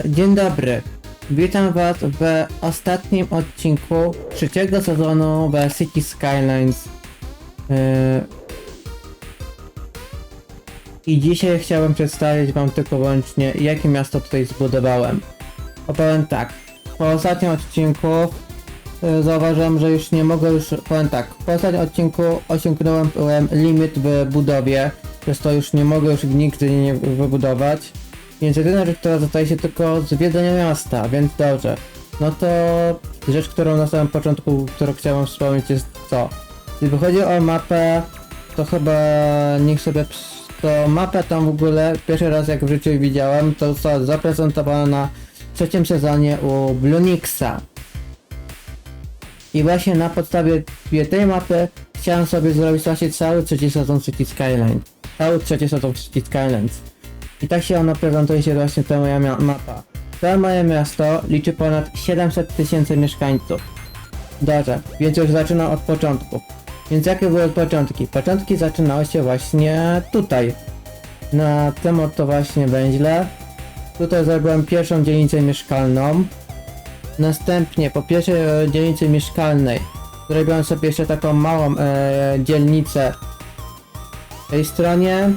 Dzień dobry. Witam was w ostatnim odcinku trzeciego sezonu w City Skylines. I dzisiaj chciałem przedstawić wam tylko wyłącznie, jakie miasto tutaj zbudowałem. Opowiem tak. Po ostatnim odcinku zauważyłem, że już nie mogę powiem tak. Po ostatnim odcinku osiągnąłem limit w budowie, przez to już nie mogę nigdy nie wybudować. Więc jedyna rzecz, która zostaje się tylko zwiedzenie miasta, więc dobrze. No to rzecz, którą na samym początku, którą chciałem wspomnieć jest co? Jeśli chodzi o mapę, to chyba niech sobie... To mapę tam w ogóle pierwszy raz jak w życiu widziałem, to została zaprezentowana na trzecim sezonie u Blunixa. I właśnie na podstawie tej mapy chciałem sobie zrobić właśnie cały trzeci sezon City Skylines. Cały trzeci sezon City Skylines. I tak się ona prezentuje się właśnie ta moja mapa. To moje miasto liczy ponad 700 000 mieszkańców. Dobrze, więc już zaczynam od początku. Więc jakie były początki? Początki zaczynały się właśnie tutaj. Na tym oto właśnie węźle. Tutaj zrobiłem pierwszą dzielnicę mieszkalną. Następnie po pierwszej dzielnicy mieszkalnej zrobiłem sobie jeszcze taką małą dzielnicę w tej stronie.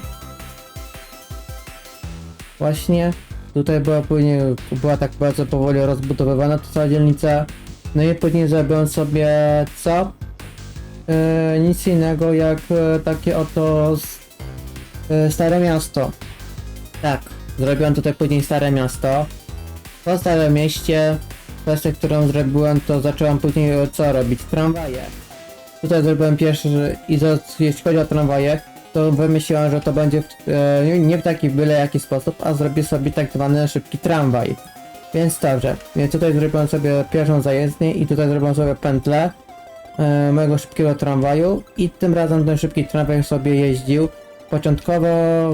Właśnie tutaj była tak bardzo powoli rozbudowywana ta cała dzielnica. No i później zrobiłem sobie co? Nic innego jak takie oto stare miasto. Tak, zrobiłem tutaj później stare miasto. Po starym mieście, kwestię którą zrobiłem, to zacząłem później co robić? Tramwaje. Tutaj zrobiłem pierwszy i jeśli chodzi o tramwaje, to wymyśliłem, że to będzie nie w taki byle jaki sposób, a zrobię sobie tak zwany szybki tramwaj. Więc dobrze, więc tutaj zrobiłem sobie pierwszą zajezdnię i tutaj zrobiłem sobie pętlę mojego szybkiego tramwaju i tym razem ten szybki tramwaj sobie jeździł. Początkowo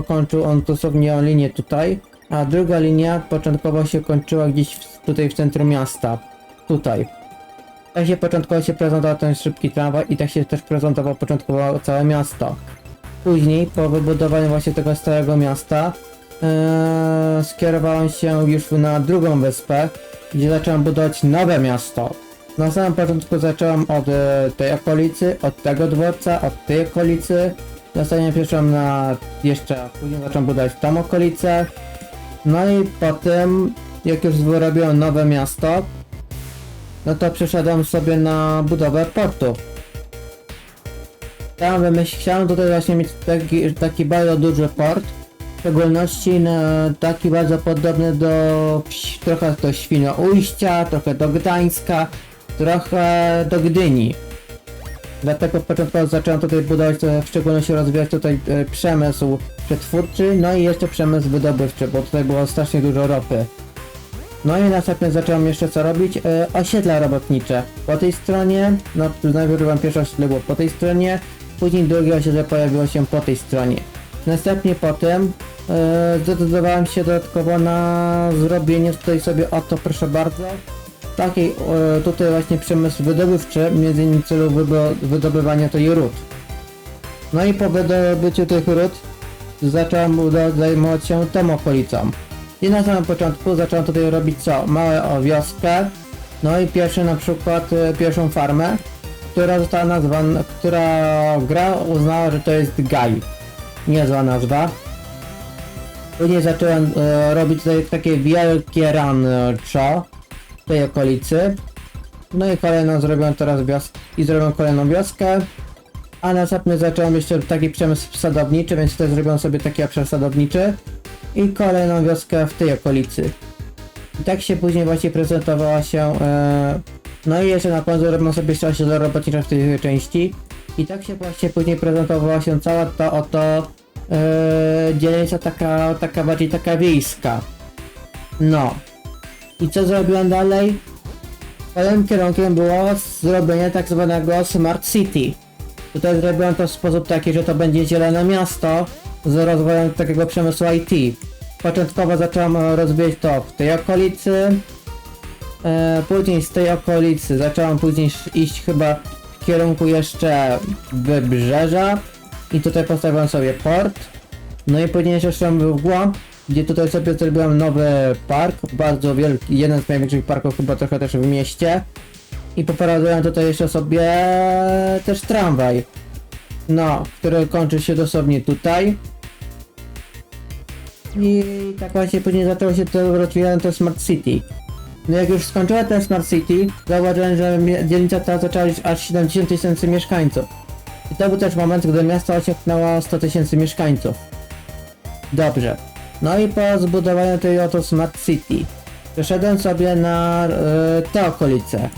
kończył on dosłownie linię tutaj, a druga linia początkowo się kończyła gdzieś tutaj w centrum miasta. Tutaj. Tak się początkowo się prezentował ten szybki tramwaj i tak się też prezentowało początkowo całe miasto. Później, po wybudowaniu właśnie tego starego miasta, skierowałem się już na drugą wyspę, gdzie zacząłem budować nowe miasto. Na samym początku zacząłem od tej okolicy, od tego dworca, od tej okolicy. Następnie przeszłem na jeszcze, później zacząłem budować tą okolicę. No i potem, jak już wyrobiłem nowe miasto, no to przeszedłem sobie na budowę portu. Chciałem tutaj właśnie mieć taki bardzo duży port, w szczególności taki bardzo podobny trochę do Świnoujścia, trochę do Gdańska, trochę do Gdyni. Dlatego początkowo zacząłem tutaj budować, w szczególności rozwijać tutaj przemysł przetwórczy, no i jeszcze przemysł wydobywczy, bo tutaj było strasznie dużo ropy. No i następnie zacząłem jeszcze co robić? Osiedla robotnicze. Po tej stronie, no najpierw robiłem pierwsze osiedle było po tej stronie, później drugie osiedle pojawiło się po tej stronie. Następnie potem zdecydowałem się dodatkowo na zrobienie tutaj sobie oto, proszę bardzo, takiej tutaj właśnie przemysł wydobywczy, między innymi w celu wydobywania tej ród. No i po wydobyciu tych ród zacząłem zajmować się tą okolicą. I na samym początku zacząłem tutaj robić co? Małą wioskę, no i pierwszą farmę, która została nazwana, gra uznała, że to jest Gaj. Niezła nazwa. Później zacząłem robić tutaj takie wielkie rancho w tej okolicy. No i kolejną zrobiłem teraz wioskę i zrobiłem kolejną wioskę. A następnie zacząłem jeszcze taki przemysł sadowniczy, więc tutaj zrobiłem sobie taki obszar sadowniczy. I kolejną wioskę w tej okolicy. I tak się później właśnie prezentowała się, no i jeszcze na końcu robią sobie jeszcze osiedle robotnicze w tej części. I tak się właśnie później prezentowała się cała ta oto dzielnica taka bardziej taka wiejska. No. I co zrobiłem dalej? Kolejnym kierunkiem było zrobienie tak zwanego Smart City. Tutaj zrobiłem to w sposób taki, że to będzie zielone miasto z rozwojem takiego przemysłu IT. Początkowo zacząłem rozwijać to w tej okolicy, później z tej okolicy zacząłem później iść chyba w kierunku jeszcze Wybrzeża, I tutaj postawiłem sobie port. No i później jeszcze szedłem w głąb, gdzie tutaj sobie zrobiłem nowy park, bardzo wielki, jeden z największych parków chyba trochę też w mieście. I poprowadziłem tutaj jeszcze sobie też tramwaj. No, który kończy się dosłownie tutaj. I tak właśnie później zaczęło się to rozwijać to Smart City. No jak już skończyłem ten Smart City, zauważyłem, że dzielnica ta zaczęła liczyć aż 70 000 mieszkańców. I to był też moment, gdy miasto osiągnęło 100 000 mieszkańców. Dobrze. No i po zbudowaniu tej oto Smart City przeszedłem sobie na te okolice,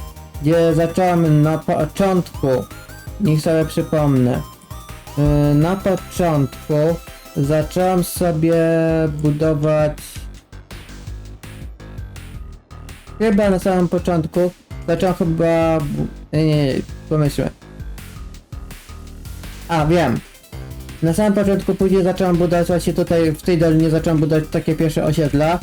gdzie zacząłem na początku, niech sobie przypomnę, na początku zacząłem sobie budować, chyba na samym początku zacząłem chyba, nie, pomyślmy. A, wiem. Na samym początku później zacząłem budować właśnie tutaj, w tej dolinie zacząłem budować takie pierwsze osiedla,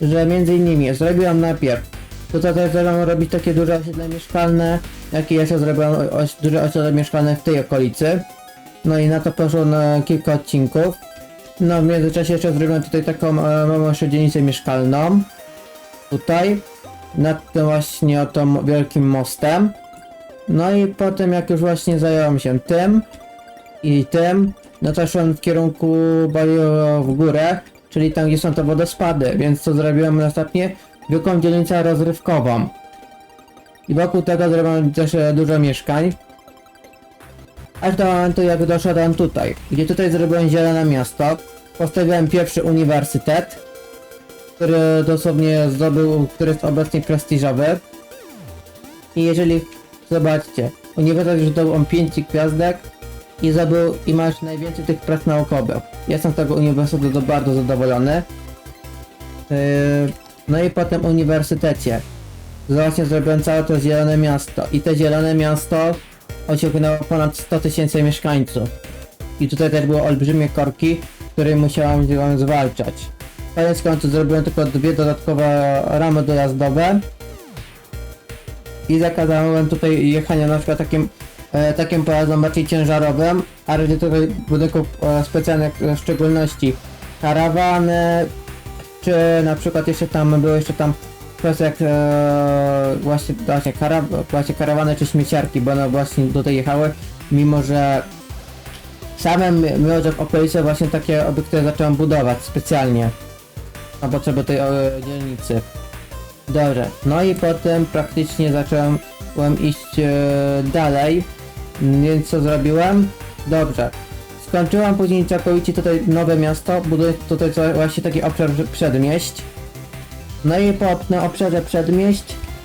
że między innymi zrobiłem najpierw, tutaj też zacząłem robić takie duże osiedle mieszkalne, jak i jeszcze zrobiłem duże osiedle mieszkalne w tej okolicy. No i na to poszło na kilka odcinków. No w międzyczasie jeszcze zrobiłem tutaj taką małą jeszcze dzielnicę mieszkalną. Tutaj. Nad tym właśnie oto wielkim mostem. No i potem jak już właśnie zająłem się tym i tym, no to szłem w kierunku bardziej w górę, czyli tam gdzie są te wodospady, więc co zrobiłem następnie? Wielką dzielnicę rozrywkową. I wokół tego zrobiłem też dużo mieszkań. Aż do momentu jak doszedłem tutaj, gdzie tutaj zrobiłem zielone miasto. Postawiłem pierwszy uniwersytet, który dosłownie zdobył, który jest obecnie prestiżowy. I jeżeli zobaczcie, uniwersytet już zdobył 5 gwiazdek i masz najwięcej tych prac naukowych. Jestem z tego uniwersytetu bardzo zadowolony. No i po tym uniwersytecie właśnie zrobiłem całe to zielone miasto. I to zielone miasto osiągnęło ponad 100 000 mieszkańców. I tutaj też było olbrzymie korki, które musiałem zwalczać. Koniec końców zrobiłem tylko 2 dodatkowe ramy dojazdowe. I zakazałem tutaj jechania na przykład takim pojazdem bardziej ciężarowym, a raczej tutaj budynków specjalnych, w szczególności karawany, czy na przykład jeszcze tam były kwestie jak właśnie karawany czy śmieciarki, bo one właśnie tutaj jechały, mimo że w okolicy właśnie takie obiekty zacząłem budować specjalnie na potrzeby tej dzielnicy. Dobrze, no i potem praktycznie zacząłem iść dalej, więc co zrobiłem? Dobrze, skończyłem później całkowicie tutaj nowe miasto, buduję tutaj właśnie taki obszar przedmieść. No i po obszarze przedmieść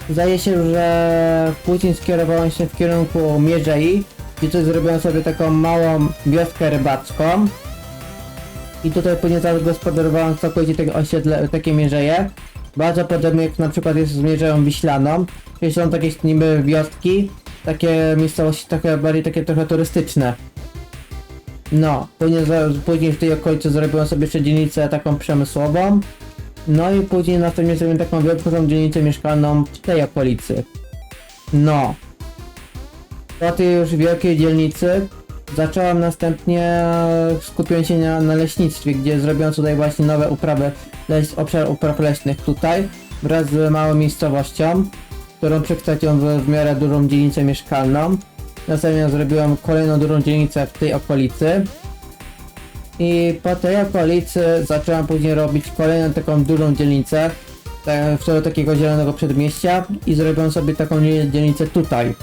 zdaje się, że później skierowałem się w kierunku Mierzei, gdzie tutaj zrobiłem sobie taką małą wioskę rybacką. I tutaj później zagospodarowałem całkowicie tego osiedle, takie mierzeje. Bardzo podobnie jak na przykład jest z Mierzeją Wiślaną. Czyli są takie niby wioski, takie miejscowości trochę bardziej takie trochę turystyczne. No, później w tej okolicy zrobiłem sobie jeszcze dzielnicę taką przemysłową. No i później następnie zrobiłem taką wielką dzielnicę mieszkalną w tej okolicy. No. Po tej już wielkiej dzielnicy zacząłem następnie skupić się na leśnictwie, gdzie zrobiłem tutaj właśnie nowe uprawy, obszar upraw leśnych tutaj, wraz z małą miejscowością, którą przekształciłem w miarę dużą dzielnicę mieszkalną. Następnie zrobiłem kolejną dużą dzielnicę w tej okolicy. I po tej okolicy zacząłem później robić kolejną taką dużą dzielnicę, w stylu takiego zielonego przedmieścia i zrobiłem sobie taką dzielnicę tutaj.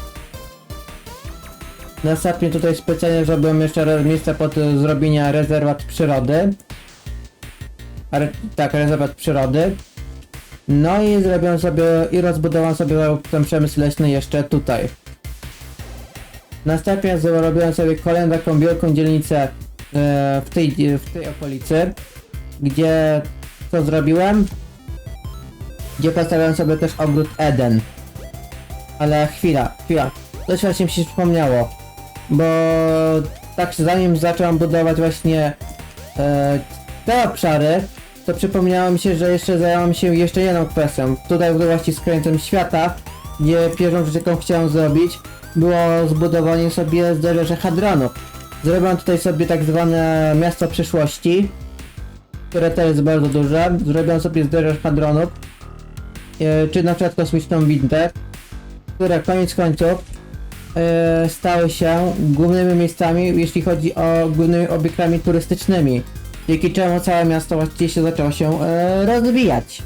Następnie tutaj specjalnie zrobiłem jeszcze miejsce pod zrobienia rezerwat przyrody. Tak, rezerwat przyrody. No i zrobiłem sobie i rozbudowałem sobie ten przemysł leśny jeszcze tutaj. Następnie zrobiłem sobie kolejną taką wielką dzielnicę w tej okolicy, gdzie co zrobiłem? Gdzie postawiłem sobie też ogród Eden. Ale chwila, coś właśnie mi się przypomniało, bo tak zanim zacząłem budować właśnie te obszary, to przypomniało mi się, że jeszcze zająłem się jeszcze jedną kwestią. Tutaj właśnie z krańcem świata, gdzie pierwszą rzecz jaką chciałem zrobić, było zbudowanie sobie zderzenia hadronów. Zrobiłem tutaj sobie tak zwane miasto przyszłości, które też jest bardzo duże. Zrobiłem sobie zderzacz hadronów, czy na przykład kosmiczną windę, które koniec końców stały się głównymi miejscami, jeśli chodzi o głównymi obiektami turystycznymi, dzięki czemu całe miasto właściwie się zaczęło się rozwijać.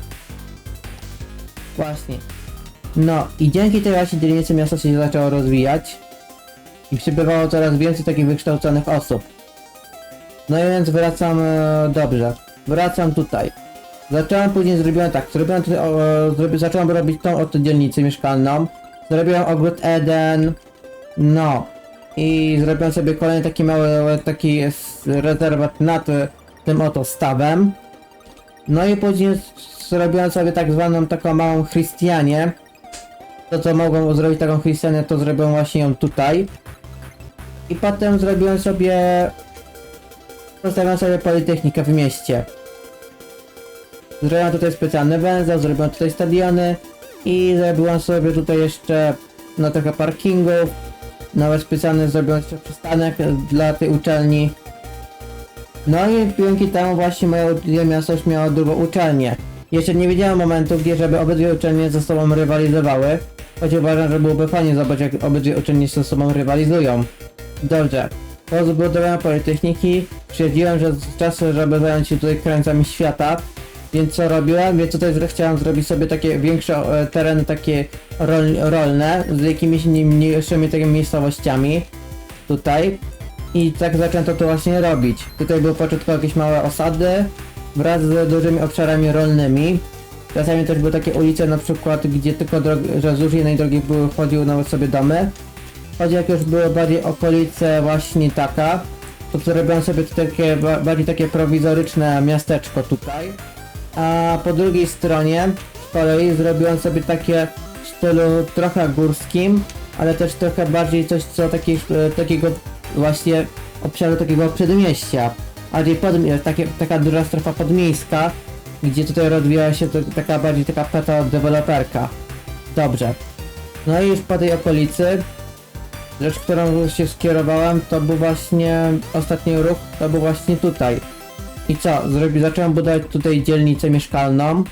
Właśnie. No i dzięki tej właśnie dzielnicy miasto się zaczęło rozwijać i przybywało coraz więcej takich wykształconych osób. No i więc wracam, dobrze, wracam tutaj. Zacząłem później, zrobiłem tak, zacząłem robić tą oto dzielnicę mieszkalną, zrobiłem ogród Eden, no i zrobiłem sobie kolejny taki mały, taki rezerwat nad tym oto stawem. No i później zrobiłem sobie tak zwaną taką małą Chrystianię. To co mogłem zrobić taką Chrystianię, to zrobiłem właśnie ją tutaj. I potem zrobiłem sobie... Postawiłem sobie Politechnikę w mieście. Zrobiłem tutaj specjalny węzeł, zrobiłem tutaj stadiony. I zrobiłem sobie tutaj jeszcze no trochę parkingów. Nawet specjalny zrobiłem jeszcze przystanek dla tej uczelni. No i dzięki temu właśnie moje miasto już miało drugą uczelnię. Jeszcze nie widziałem momentu, gdzie żeby obydwie uczelnie ze sobą rywalizowały. Choć uważam, że byłoby fajnie zobaczyć, jak obydwie uczelnie ze sobą rywalizują. Dobrze. Po zbudowaniu Politechniki stwierdziłem, że czas, żeby zająć się tutaj krańcami świata. Więc co robiłem? Więc tutaj chciałem zrobić sobie takie większe tereny takie rolne z jakimiś mniejszymi takimi miejscowościami. Tutaj. I tak zaczęto to właśnie robić. Tutaj były początkowo jakieś małe osady wraz z dużymi obszarami rolnymi. Czasami też były takie ulice na przykład, gdzie tylko że wzdłuż jednej drogi chodziły nawet sobie domy. Choć jak już były bardziej okolice właśnie taka, to zrobiłem sobie takie bardziej takie prowizoryczne miasteczko tutaj. A po drugiej stronie z kolei zrobiłem sobie takie w stylu trochę górskim, ale też trochę bardziej coś co takiego właśnie obszaru takiego przedmieścia. Taka duża strefa podmiejska, gdzie tutaj rozwijała się taka bardziej taka peta deweloperka. Dobrze. No i już po tej okolicy, rzecz którą się skierowałem, to był właśnie ostatni ruch, to był właśnie tutaj. I co? Zacząłem budować tutaj dzielnicę mieszkalną.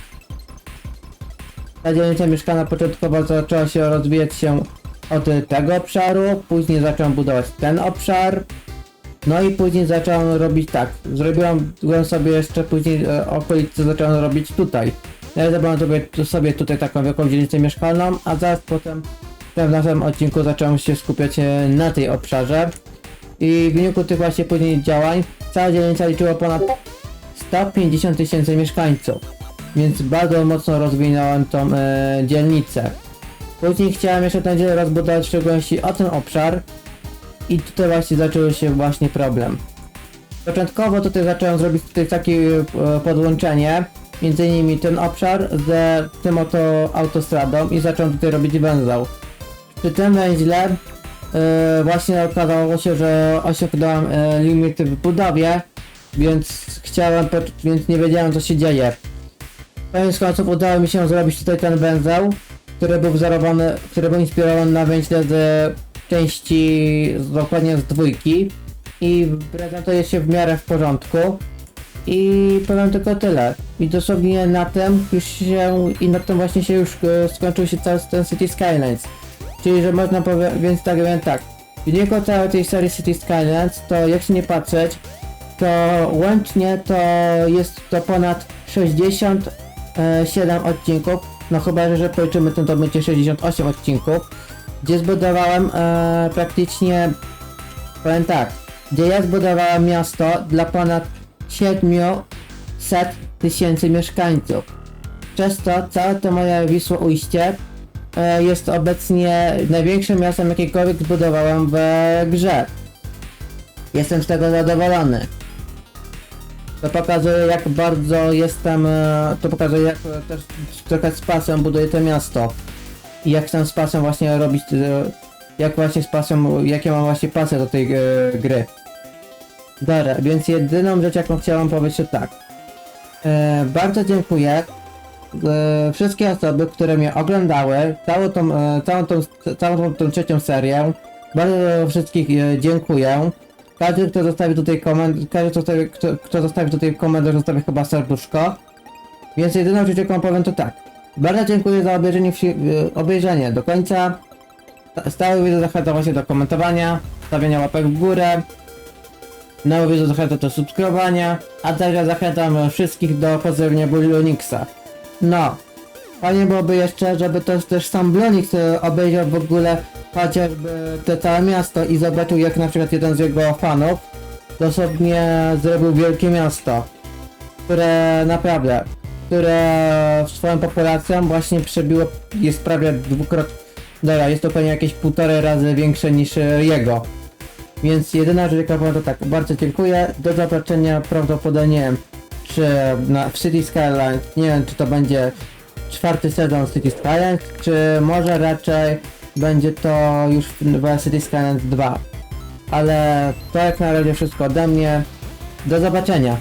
Ta dzielnica mieszkalna początkowo zaczęła się rozwijać się od tego obszaru, później zacząłem budować ten obszar. No i później zacząłem robić tak. Zrobiłem sobie jeszcze później okolice zacząłem robić tutaj. Ja zrobiłem sobie tutaj taką wielką dzielnicę mieszkalną, a zaraz potem w naszym odcinku zacząłem się skupiać na tej obszarze. I w wyniku tych właśnie później działań cała dzielnica liczyła ponad 150 000 mieszkańców. Więc bardzo mocno rozwinąłem tą dzielnicę. Później chciałem jeszcze ten dzień rozbudować w szczególności o ten obszar. I tutaj właśnie zaczął się właśnie problem. Początkowo tutaj zacząłem zrobić tutaj takie podłączenie, między innymi ten obszar z tym oto autostradą i zacząłem tutaj robić węzeł. Przy tym węźle właśnie okazało się, że osiągnąłem limity w budowie, więc nie wiedziałem co się dzieje. Koniec końców udało mi się zrobić tutaj ten węzeł, który był inspirowany na węźle z części dokładnie z dwójki i prezentuje się w miarę w porządku i powiem tylko tyle. I dosłownie na tym właśnie się już skończył się cały ten City Skylines. Czyli że można powiedzieć, więc tak. W wyniku całej tej serii City Skylines to jak się nie patrzeć, to łącznie to jest to ponad 67 odcinków, no chyba że policzymy to będzie 68 odcinków, gdzie zbudowałem praktycznie, powiem tak, gdzie ja zbudowałem miasto dla ponad 700 000 mieszkańców. Przez to całe to moje Wisłoujście jest obecnie największym miastem jakiekolwiek zbudowałem w grze. Jestem z tego zadowolony. To pokazuje jak bardzo jestem, to pokazuje jak też trochę z pasją buduję to miasto. I jak chcę z pasją właśnie robić, jakie mam właśnie pasję do tej gry. Dobra, więc jedyną rzecz jaką chciałem powiedzieć to tak. Bardzo dziękuję wszystkie osoby, które mnie oglądały, całą tą trzecią serię. Bardzo wszystkich dziękuję. Każdy, kto zostawi tutaj komentarz, kto zostawi tutaj komentarz, zostawi chyba serduszko. Więc jedyną rzecz, jaką powiem, to tak. Bardzo dziękuję za obejrzenie do końca. Stałe wideo zachęcam właśnie do komentowania, stawiania łapek w górę. Nowe wideo zachęcam do subskrybowania, a także zachęcam wszystkich do pozdrowienia Blonixa. No, fajnie byłoby jeszcze, żeby też sam Blonix obejrzał w ogóle chociażby to całe miasto i zobaczył, jak na przykład jeden z jego fanów dosłownie zrobił wielkie miasto, które naprawdę, które swoją populacją właśnie przebiło, jest prawie dobra, jest to pewnie jakieś 1,5 razy większe niż jego. Więc jedyna rzecz, jaka powiem, to tak, bardzo dziękuję, do zobaczenia prawdopodobnie czy w City Skylines, nie wiem czy to będzie 4. sezon City Skylines, czy może raczej będzie to już w City Skylines 2. Ale to jak na razie wszystko ode mnie, do zobaczenia.